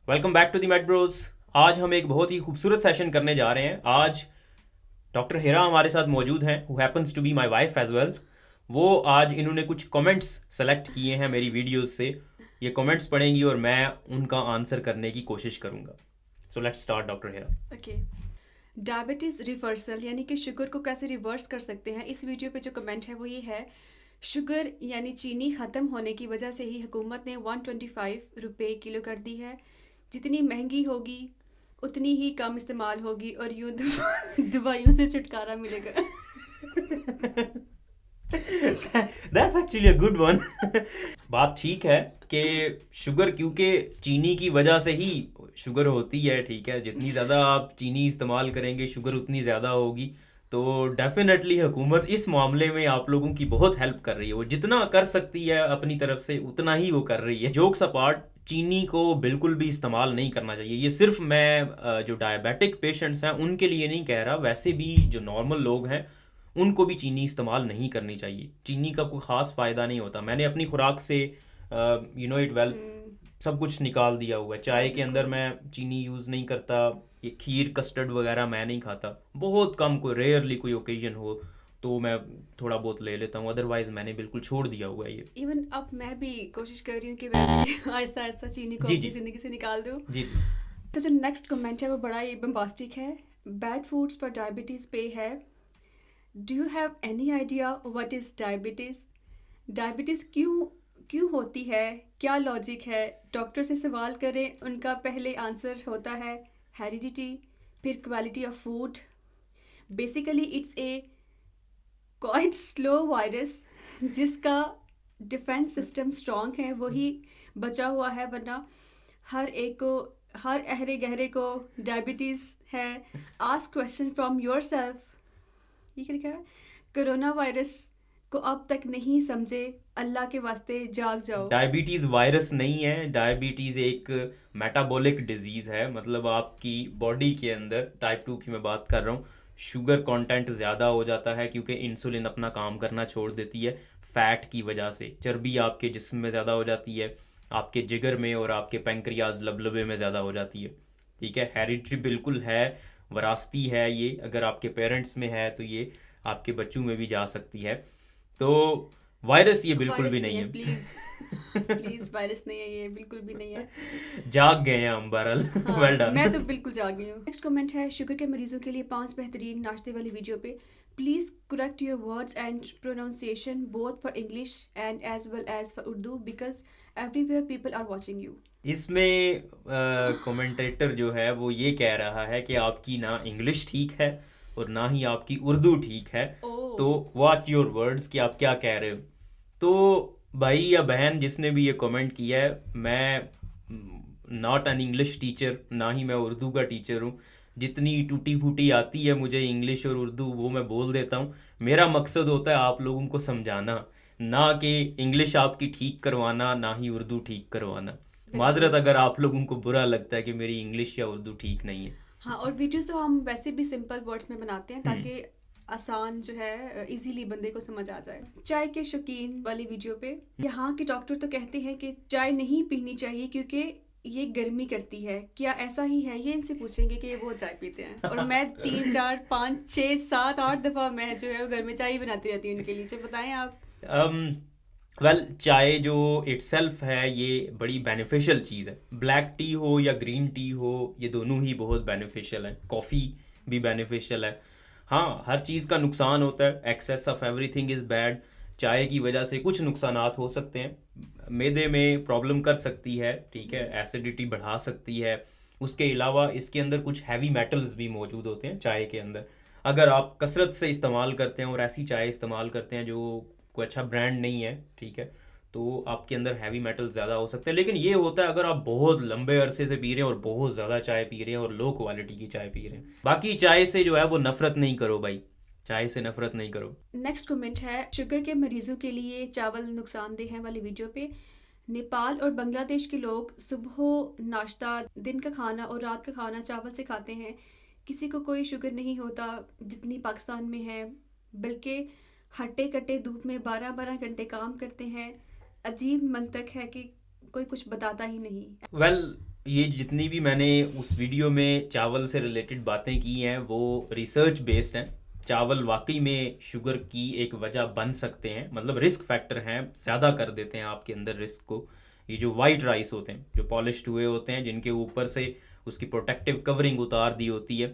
Welcome back to the med bros. आज हम एक बहुत ही खूबसूरत सेशन करने जा रहे हैं। आज डॉक्टर हेरा हमारे साथ मौजूद हैं, who happens to be my wife as well. वो आज इन्होंने कुछ कमेंट्स सेलेक्ट किए हैं मेरी वीडियोस से। ये कमेंट्स पढ़ेंगी और मैं उनका आंसर करने की कोशिश करूंगा। So let's start doctor Hera. Okay. Diabetes reversal यानी कि शुगर को कैसे रिवर्स कर सकते हैं, इस वीडियो पे जो कमेंट है वो ये है। शुगर यानी चीनी ख़त्म होने की वजह से ही हुकूमत ने 125 रुपये किलो कर दी है। जितनी महंगी होगी उतनी ही कम इस्तेमाल होगी और यूं दवाइयों से छुटकारा मिलेगा। That's actually a good one. बात ठीक है कि शुगर, क्योंकि चीनी की वजह से ही शुगर होती है, ठीक है। जितनी ज़्यादा आप चीनी इस्तेमाल करेंगे शुगर उतनी ज़्यादा होगी। तो डेफिनेटली हुकूमत इस मामले में आप लोगों की बहुत हेल्प कर रही है। वो जितना कर सकती है अपनी तरफ से उतना ही वो कर रही है। जोक्स अपार्ट, चीनी को बिल्कुल भी इस्तेमाल नहीं करना चाहिए। ये सिर्फ मैं जो डायबिटिक पेशेंट्स हैं उनके लिए नहीं कह रहा, वैसे भी जो नॉर्मल लोग हैं उनको भी चीनी इस्तेमाल नहीं करनी चाहिए। चीनी का कोई ख़ास फ़ायदा नहीं होता। मैंने अपनी खुराक से इट वेल हम्म। सब कुछ निकाल दिया हुआ है। हाँ चाय के अंदर बिल्कुल। मैं चीनी यूज़ नहीं करता। ये खीर कस्टर्ड वगैरह मैं नहीं खाता। बहुत कम, कोई रेयरली कोई ओकेजन हो तो मैं थोड़ा बहुत ले लेता हूँ, अदरवाइज़ मैंने बिल्कुल छोड़ दिया हुआ है ये। इवन अब मैं भी कोशिश कर रही हूँ कि मैं भी आहिस्ता आहिस्ता चीनी को जी अपनी जी। ज़िंदगी से निकाल दूँ। जी जी। तो जो नेक्स्ट कमेंट है वो बड़ा ही बम्बास्टिक है। बैड फूड्स फॉर डायबिटीज़ पे है। Do you have any idea what is diabetes? Diabetes क्यों क्यों होती है? क्या लॉजिक है? डॉक्टर से सवाल करें, उनका पहले आंसर होता है हेरिडिटी, फिर quality of food. Basically it's a quite slow virus जिसका डिफेंस सिस्टम स्ट्रॉन्ग है वही बचा हुआ है, वरना हर एक को, हर अहरे गहरे को डायबिटीज़ है। Ask question from your self. ये क्या लिखा है? कोरोना वायरस को अब तक नहीं समझे, अल्लाह के वास्ते जाग जाओ। डायबिटीज़ वायरस नहीं है। डायबिटीज़ एक मेटाबॉलिक डिजीज़ है। मतलब आपकी बॉडी के अंदर, टाइप 2 की मैं बात कर रहा हूँ, शुगर कंटेंट ज़्यादा हो जाता है क्योंकि इंसुलिन अपना काम करना छोड़ देती है। फैट की वजह से चर्बी आपके जिस्म में ज़्यादा हो जाती है, आपके जिगर में और आपके पैंक्रियाज लबलबे में ज़्यादा हो जाती है। ठीक है, हेरिडिटी बिल्कुल है, वरासती है। ये अगर आपके पेरेंट्स में है तो ये आपके बच्चों में भी जा सकती है। तो वायरस ये बिल्कुल भी वायरस नहीं नहीं है, प्लीज़। है। प्लीज़ वायरस नहीं है, ये बिल्कुल भी नहीं है। जाग गए हैं हम, बहरहाल। हाँ वेल मैं तो डन। बिल्कुल जाग गई हूँ। नेक्स्ट कमेंट है शुगर के मरीजों के लिए 5 बेहतरीन नाश्ते वाली वीडियो पे। Please correct your words and pronunciation both for English and as well as for Urdu because everywhere people are watching you. इसमें कमेंटेटर जो है वो ये कह रहा है कि आपकी ना इंग्लिश ठीक है और ना ही आपकी उर्दू ठीक है। ओ। तो वॉच योर वर्ड्स कि आप क्या कह रहे हो। तो भाई या बहन जिसने भी ये कमेंट किया है, मैं नॉट एन इंग्लिश टीचर, ना ही मैं उर्दू का टीचर हूँ। जितनी टूटी फूटी आती है मुझे इंग्लिश और उर्दू वो मैं बोल देता हूँ। मेरा मकसद होता है आप लोगों को समझाना, ना कि इंग्लिश आपकी ठीक करवाना, ना ही उर्दू ठीक करवाना। माजरत बिल्कुल। अगर आप लोगों को बुरा लगता है कि मेरी इंग्लिश या उर्दू ठीक नहीं है। हाँ, और वीडियोस तो हम वैसे भी सिंपल वर्ड्स में बनाते हैं हम्म। ताकि आसान जो है इजीली बंदे को समझ आ जाए। चाय के शौकीन वाली वीडियो पे यहाँ के डॉक्टर तो कहते हैं कि चाय नहीं पीनी चाहिए क्योंकि ये गर्मी करती है। क्या ऐसा ही है? ये इनसे पूछेंगे कि वो चाय पीते हैं। और मैं 3 4 5 6 7 8 दफ़ा मैं जो है वो घर में चाय ही बनाती रहती हूँ इनके लिए। जो बताएं आप। वेल, चाय जो इट्सेल्फ है ये बड़ी बेनिफिशियल चीज़ है। ब्लैक टी हो या ग्रीन टी हो, ये दोनों ही बहुत बेनिफिशियल है। कॉफ़ी भी बेनिफिशियल है। हाँ, हर चीज़ का नुकसान होता है। Excess of everything is bad. चाय की वजह से कुछ नुकसानात हो सकते हैं। मैदे में प्रॉब्लम कर सकती है, ठीक है, एसिडिटी बढ़ा सकती है। उसके अलावा इसके अंदर कुछ हैवी मेटल्स भी मौजूद होते हैं चाय के अंदर। अगर आप कसरत से इस्तेमाल करते हैं और ऐसी चाय इस्तेमाल करते हैं जो कोई अच्छा ब्रांड नहीं है, ठीक है, तो आपके अंदर हैवी मेटल ज़्यादा हो सकते हैं। लेकिन ये होता है अगर आप बहुत लंबे अरसे से पी रहे हैं और बहुत ज़्यादा चाय पी रहे हैं और लो क्वालिटी की चाय पी रहे हैं। बाकी चाय से जो है वो नफ़रत नहीं करो भाई, चाय से नफ़रत नहीं करो। नेक्स्ट कमेंट है शुगर के मरीजों के लिए चावल नुकसानदेह है वाली वीडियो पे। नेपाल और बांग्लादेश के लोग सुबह नाश्ता, दिन का खाना और रात का खाना चावल से खाते हैं। किसी को कोई शुगर नहीं होता जितनी पाकिस्तान में है, बल्कि हट्टे कट्टे धूप में 12 12 घंटे काम करते हैं। अजीब मंतक है कि कोई कुछ बताता ही नहीं। वेल, ये जितनी भी मैंने उस वीडियो में चावल से रिलेटेड बातें की हैं वो रिसर्च बेस्ड हैं। चावल वाकई में शुगर की एक वजह बन सकते हैं, मतलब रिस्क फैक्टर हैं, ज़्यादा कर देते हैं आपके अंदर रिस्क को। ये जो वाइट राइस होते हैं, जो पॉलिश्ड हुए होते हैं, जिनके ऊपर से उसकी प्रोटेक्टिव कवरिंग उतार दी होती है।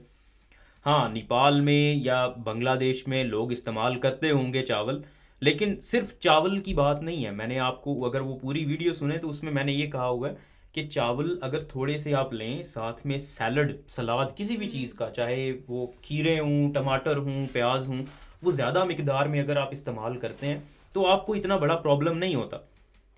हाँ, नेपाल में या बांग्लादेश में लोग इस्तेमाल करते होंगे चावल, लेकिन सिर्फ चावल की बात नहीं है। मैंने आपको, अगर वो पूरी वीडियो सुने तो उसमें मैंने ये कहा हुआ है कि चावल अगर थोड़े से आप लें, साथ में सैलड, सलाद किसी भी चीज़ का, चाहे वो खीरे हों, टमाटर हों, प्याज हों, वो ज़्यादा मिकदार में अगर आप इस्तेमाल करते हैं तो आपको इतना बड़ा प्रॉब्लम नहीं होता।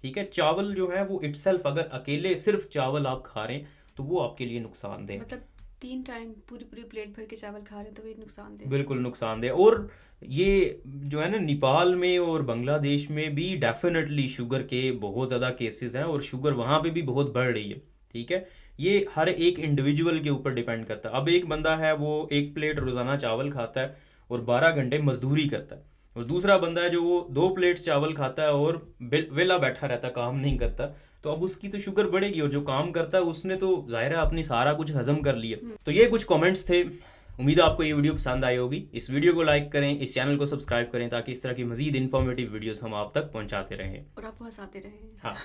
ठीक है, चावल जो है वो इटसेल्फ, अगर अकेले सिर्फ चावल आप खा रहे हैं तो वो आपके लिए नुकसानदेह है। मतलब 3 टाइम पूरी पूरी प्लेट भर के चावल खा रहे हैं तो ये नुकसानदेह है। बिल्कुल नुकसानदेह। और ये जो है ना, नेपाल में और बांग्लादेश में भी डेफिनेटली शुगर के बहुत ज़्यादा केसेस हैं, और शुगर वहाँ पे भी बहुत बढ़ रही है। ठीक है, ये हर एक इंडिविजुअल के ऊपर डिपेंड करता है। अब एक बंदा है वो 1 प्लेट रोज़ाना चावल खाता है और 12 घंटे मजदूरी करता है, और दूसरा बंदा है जो वो 2 प्लेट चावल खाता है और वेला बैठा रहता है, काम नहीं करता, तो अब उसकी तो शुगर बढ़ेगी। और जो काम करता है उसने तो जाहिर है अपनी सारा कुछ हजम कर लिया। तो ये कुछ कमेंट्स थे। उम्मीद है आपको ये वीडियो पसंद आई होगी। इस वीडियो को लाइक करें, इस चैनल को सब्सक्राइब करें, ताकि इस तरह की मजीद इन्फॉर्मेटिव वीडियोस हम आप तक पहुंचाते रहें। और आपको हंसाते रहे। हाँ।